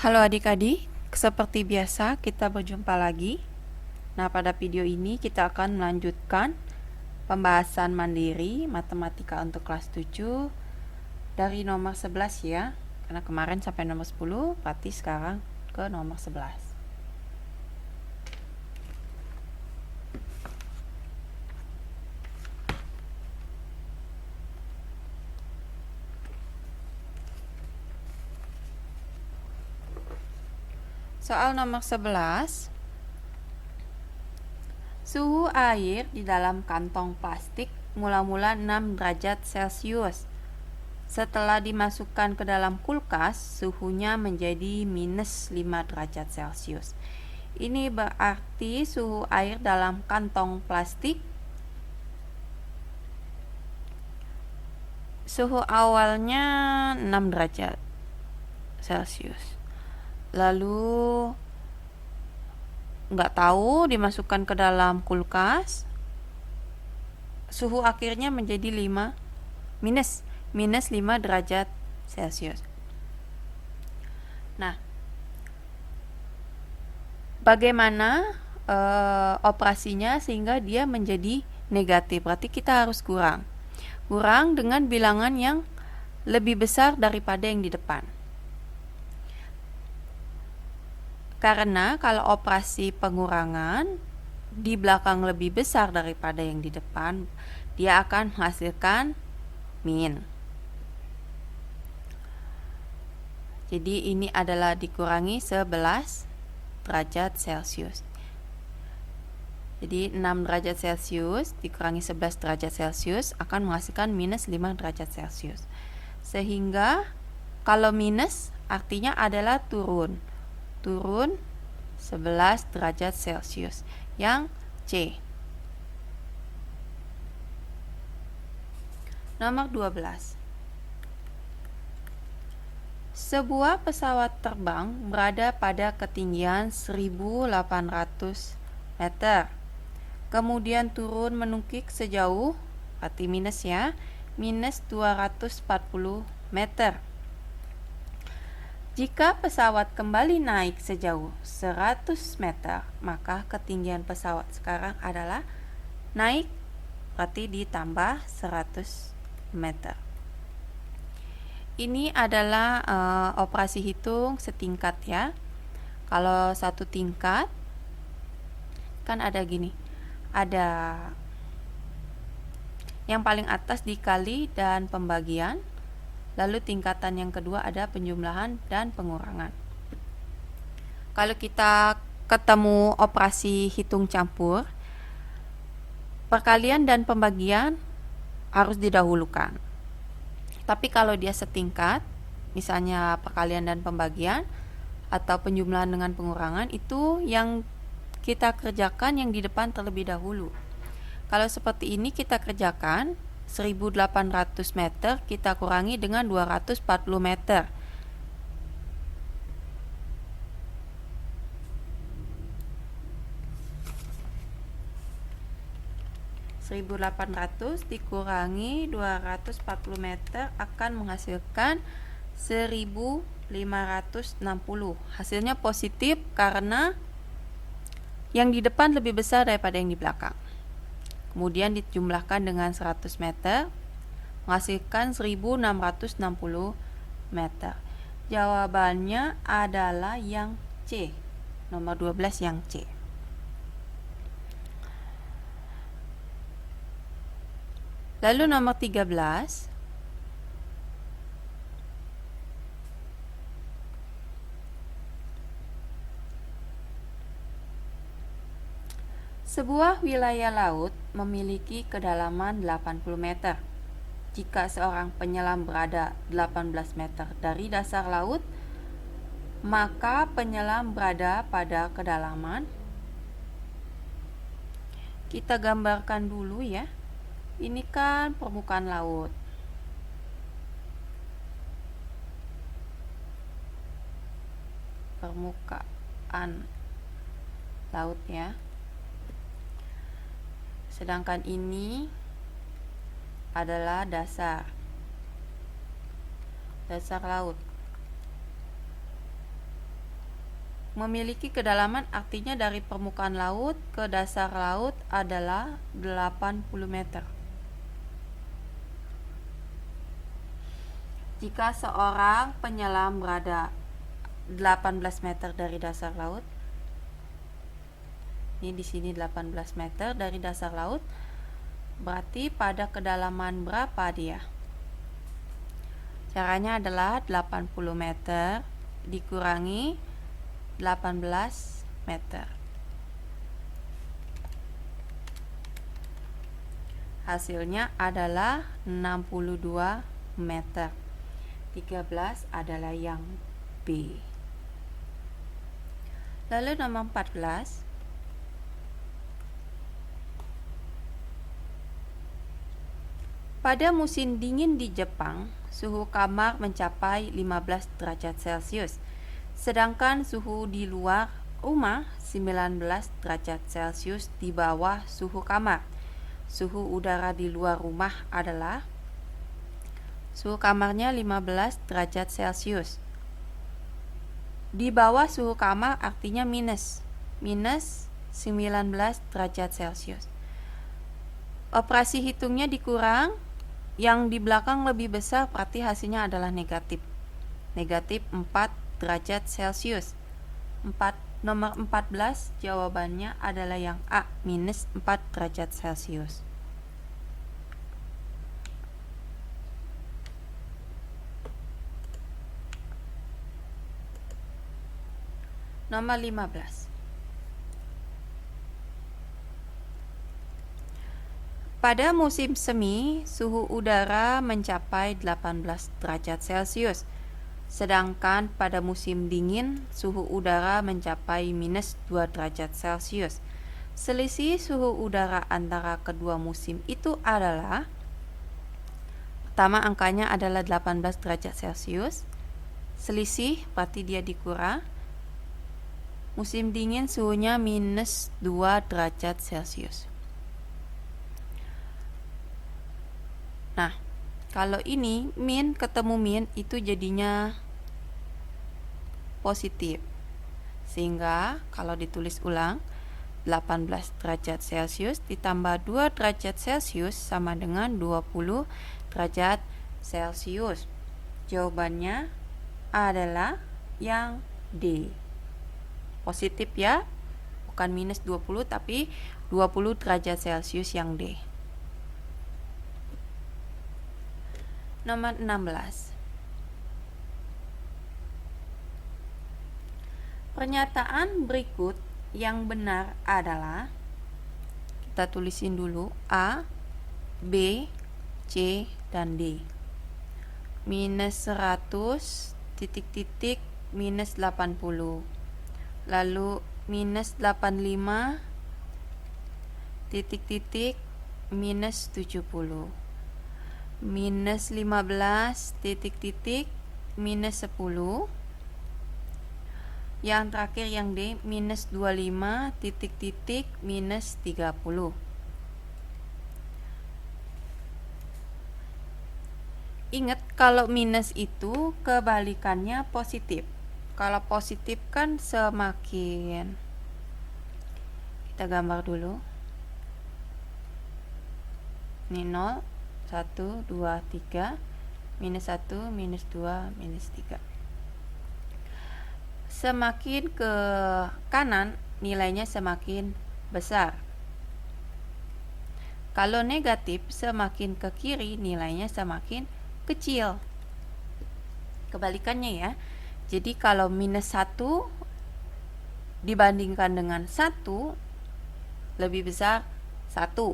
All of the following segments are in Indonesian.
Halo adik-adik, seperti biasa kita berjumpa lagi. Nah, pada video ini kita akan melanjutkan pembahasan mandiri matematika untuk kelas 7 dari nomor 11 ya. Karena kemarin sampai nomor 10, berarti sekarang ke nomor 11. Soal nomor 11. Suhu air di dalam kantong plastik mula-mula 6 derajat Celcius. Setelah dimasukkan ke dalam kulkas, suhunya menjadi minus 5 derajat Celcius. Ini berarti suhu air dalam kantong plastik suhu awalnya 6 derajat Celcius. Lalu nggak tahu dimasukkan ke dalam kulkas, suhu akhirnya menjadi minus 5 derajat Celcius. Nah, bagaimana operasinya sehingga dia menjadi negatif? Berarti kita harus kurang dengan bilangan yang lebih besar daripada yang di depan. Karena kalau operasi pengurangan di belakang lebih besar daripada yang di depan, dia akan menghasilkan min. Jadi ini adalah dikurangi 11 derajat Celcius. Jadi 6 derajat Celcius dikurangi 11 derajat Celcius akan menghasilkan minus 5 derajat Celcius. Sehingga kalau minus artinya adalah turun 11 derajat Celcius, yang C. Nomor 12. Sebuah pesawat terbang berada pada ketinggian 1800 meter. Kemudian turun menukik sejauh, berarti minus ya, minus 240 meter. Jika pesawat kembali naik sejauh 100 meter, maka ketinggian pesawat sekarang adalah naik, berarti ditambah 100 meter. Ini adalah operasi hitung setingkat ya. Kalau satu tingkat kan ada gini, ada yang paling atas dikali dan pembagian, lalu tingkatan yang kedua ada penjumlahan dan pengurangan. Kalau kita ketemu operasi hitung campur, perkalian dan pembagian harus didahulukan. Tapi kalau dia setingkat, misalnya perkalian dan pembagian atau penjumlahan dengan pengurangan, itu yang kita kerjakan yang di depan terlebih dahulu. Kalau seperti ini kita kerjakan 1800 meter kita kurangi dengan 240 meter. Dikurangi 240 meter akan menghasilkan 1560. Hasilnya positif karena yang di depan lebih besar daripada yang di belakang. Kemudian dijumlahkan dengan 100 meter menghasilkan 1660 meter. Jawabannya adalah yang C. Nomor 12 yang C. Lalu nomor 13. Sebuah wilayah laut memiliki kedalaman 80 meter. Jika seorang penyelam berada 18 meter dari dasar laut, maka penyelam berada pada kedalaman. Kita gambarkan dulu ya. Ini kan permukaan laut. Permukaan laut ya. Sedangkan ini adalah dasar laut. Memiliki kedalaman artinya dari permukaan laut ke dasar laut adalah 80 meter. Jika seorang penyelam berada 18 meter dari dasar laut, ini di sini 18 meter dari dasar laut, berarti pada kedalaman berapa dia? Caranya adalah 80 meter dikurangi 18 meter. Hasilnya adalah 62 meter. 13 adalah yang B. Lalu nomor 14. Pada musim dingin di Jepang, suhu kamar mencapai 15 derajat Celcius, sedangkan suhu di luar rumah 19 derajat Celcius di bawah suhu kamar. Suhu udara di luar rumah adalah suhu kamarnya 15 derajat Celcius. Di bawah suhu kamar artinya minus 19 derajat Celcius. Operasi hitungnya dikurang, yang di belakang lebih besar berarti hasilnya adalah negatif. Negatif 4 derajat Celcius. Nomor 14 jawabannya adalah yang A, minus 4 derajat Celcius. Nomor 15. Pada musim semi, suhu udara mencapai 18 derajat Celcius, sedangkan pada musim dingin, suhu udara mencapai minus 2 derajat Celcius. Selisih suhu udara antara kedua musim itu adalah, pertama angkanya adalah 18 derajat Celcius, selisih berarti dia dikurang. Musim dingin suhunya minus 2 derajat Celcius. Nah, kalau ini min ketemu min itu jadinya positif. Sehingga kalau ditulis ulang, 18 derajat Celcius ditambah 2 derajat Celcius sama dengan 20 derajat Celcius. Jawabannya adalah yang D. Positif ya, bukan minus 20 tapi 20 derajat Celcius yang D. Nomor 16. Pernyataan berikut yang benar adalah, kita tulisin dulu A, B, C, dan D. Minus 100, titik-titik, minus 80. Lalu minus 85, titik-titik, minus 70. Minus 15, titik-titik, minus 10. Yang terakhir yang D, minus 25, titik-titik, minus 30. Ingat, kalau minus itu kebalikannya positif. Kalau positif kan semakin, kita gambar dulu. Ini 0, 1, 2, 3, minus 1, minus 2, minus 3. Semakin ke kanan, nilainya semakin besar. Kalau negatif, semakin ke kiri, nilainya semakin kecil. Kebalikannya ya. Jadi kalau minus 1 dibandingkan dengan 1 lebih besar 1.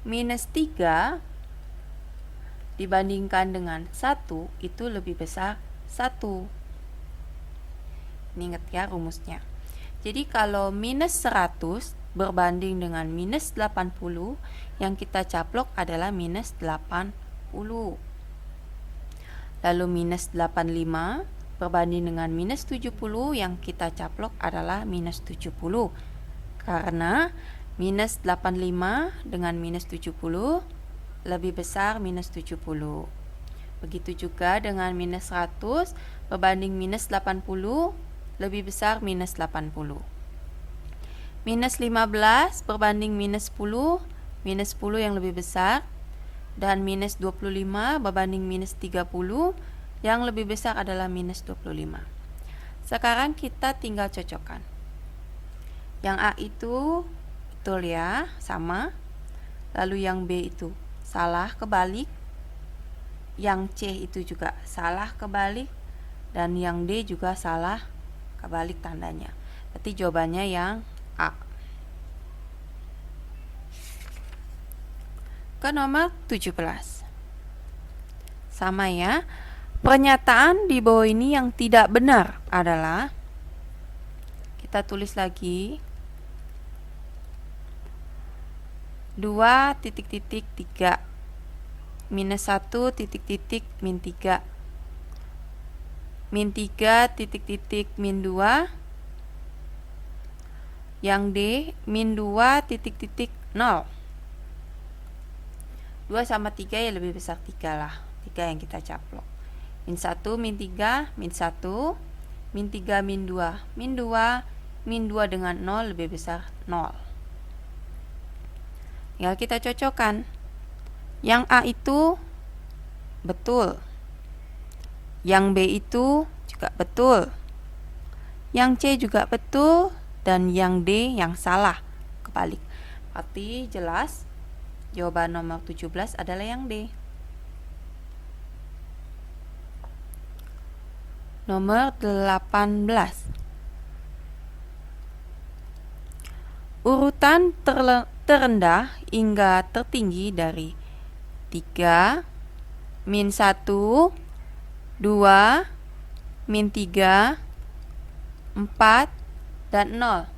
Minus 3 dibandingkan dengan 1 itu lebih besar 1. Ini ingat ya rumusnya. Jadi kalau minus 100 berbanding dengan minus 80, yang kita caplok adalah minus 80. Lalu minus 85 berbanding dengan minus 70, yang kita caplok adalah minus 70. Karena minus 85 dengan minus 70 lebih besar minus 70. Begitu juga dengan minus 100 berbanding minus 80 lebih besar minus 80. Minus 15 berbanding minus 10, minus 10 yang lebih besar. Dan minus 25 berbanding minus 30, yang lebih besar adalah minus 25. Sekarang kita tinggal cocokkan. Yang A itu betul ya, sama. Lalu yang B itu salah kebalik. Yang C itu juga salah kebalik. Dan yang D juga salah kebalik tandanya. Berarti jawabannya yang A. Ke nomor 17. Sama ya. Pernyataan di bawah ini yang tidak benar adalah, kita tulis lagi, 2,3 minus 1 titik titik min 3 min 3 titik titik min 2, yang D min 2 titik titik 0. 2 sama 3 ya lebih besar 3 lah, 3 yang kita caplok. Min 1 min 3 min 1 min 3 min 2 min 2 min 2 dengan 0 lebih besar 0. Tinggal kita cocokkan. Yang A itu betul, yang B itu juga betul, yang C juga betul, dan yang D yang salah kebalik. Berarti jelas jawaban nomor 17 adalah yang D. Nomor 18. Urutan terendah hingga tertinggi dari 3, min 1, 2, min 3, 4, dan 0.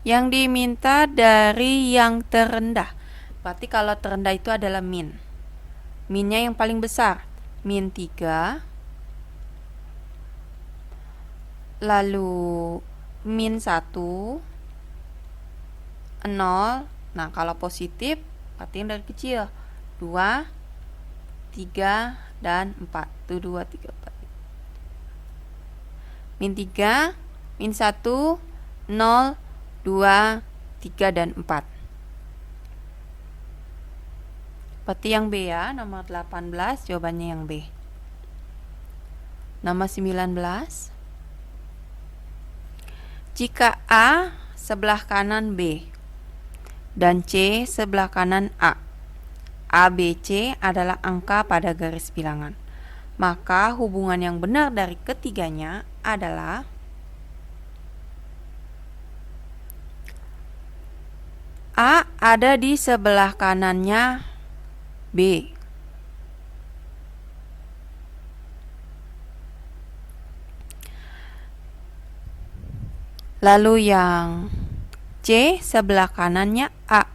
Yang diminta dari yang terendah. Berarti kalau terendah itu adalah min. Minnya yang paling besar. Min 3. Lalu min 1. 0. Nah, kalau positif berarti yang dari kecil. 2, 3, dan 4. Itu 2, 3, 4. Min 3, min 1, 0, 2, 3, dan 4. Berarti yang B ya, nomor 18, jawabannya yang B. Nomor 19. Jika A sebelah kanan B dan C sebelah kanan A, ABC adalah angka pada garis bilangan, maka hubungan yang benar dari ketiganya adalah A ada di sebelah kanannya B. Lalu yang C sebelah kanannya A.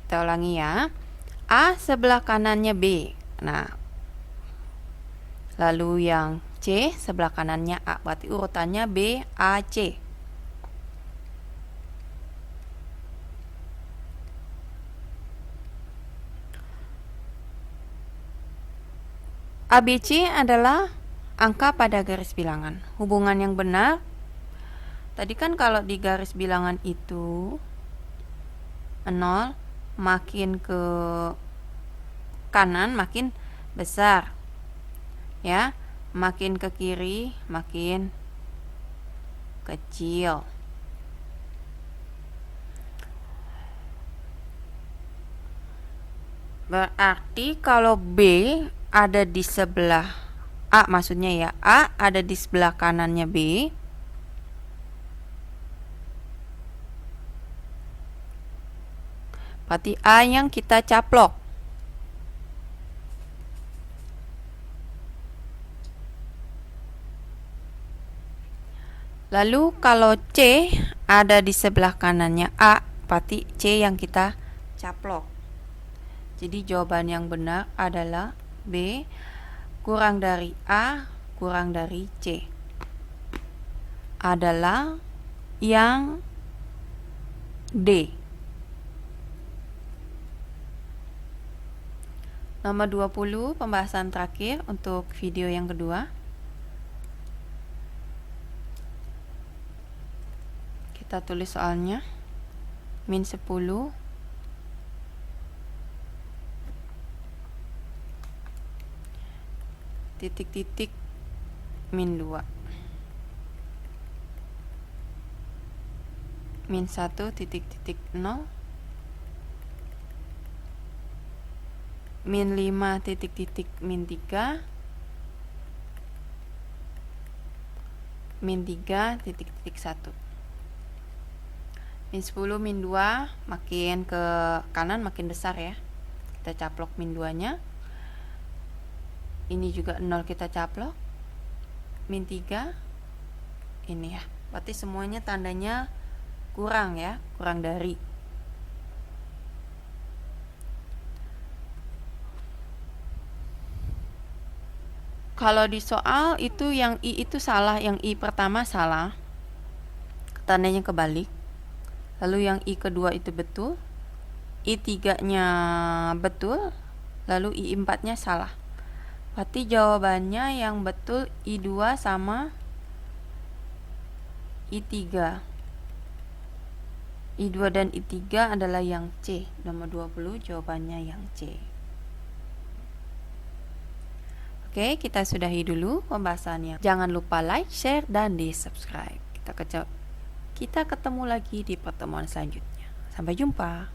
Kita ulangi ya. A sebelah kanannya B. Nah, lalu yang C sebelah kanannya A. Berarti urutannya B, A, C. ABC adalah angka pada garis bilangan. Hubungan yang benar, tadi kan kalau di garis bilangan itu 0, makin ke kanan makin besar ya, makin ke kiri makin kecil. Berarti kalau B ada di sebelah A, maksudnya ya, A ada di sebelah kanannya B, berarti A yang kita caplok. Lalu kalau C ada di sebelah kanannya A, berarti C yang kita caplok. Jadi jawaban yang benar adalah B. kurang dari A kurang dari C adalah yang D. Nomor 20, pembahasan terakhir untuk video yang kedua. Kita tulis soalnya. Min 10 titik-titik min 2 min 1 titik-titik 0 min 5 titik-titik min 3 min 3 titik-titik 1. Min 10 min 2 makin ke kanan makin besar ya, kita caplok min 2 nya. Ini juga 0 kita caplok. Min 3 ini ya, berarti semuanya tandanya kurang ya, kurang dari. Kalau di soal itu yang I itu salah, yang I pertama salah, tandanya kebalik. Lalu yang I kedua itu betul, I 3-nya betul, lalu I 4-nya salah. Berarti jawabannya yang betul I 2 sama I 3. I 2 dan I 3 adalah yang C. Nomor 20 jawabannya yang C. Oke, kita sudahi dulu pembahasannya. Jangan lupa like, share, dan di subscribe. Kita ketemu lagi di pertemuan selanjutnya. Sampai jumpa.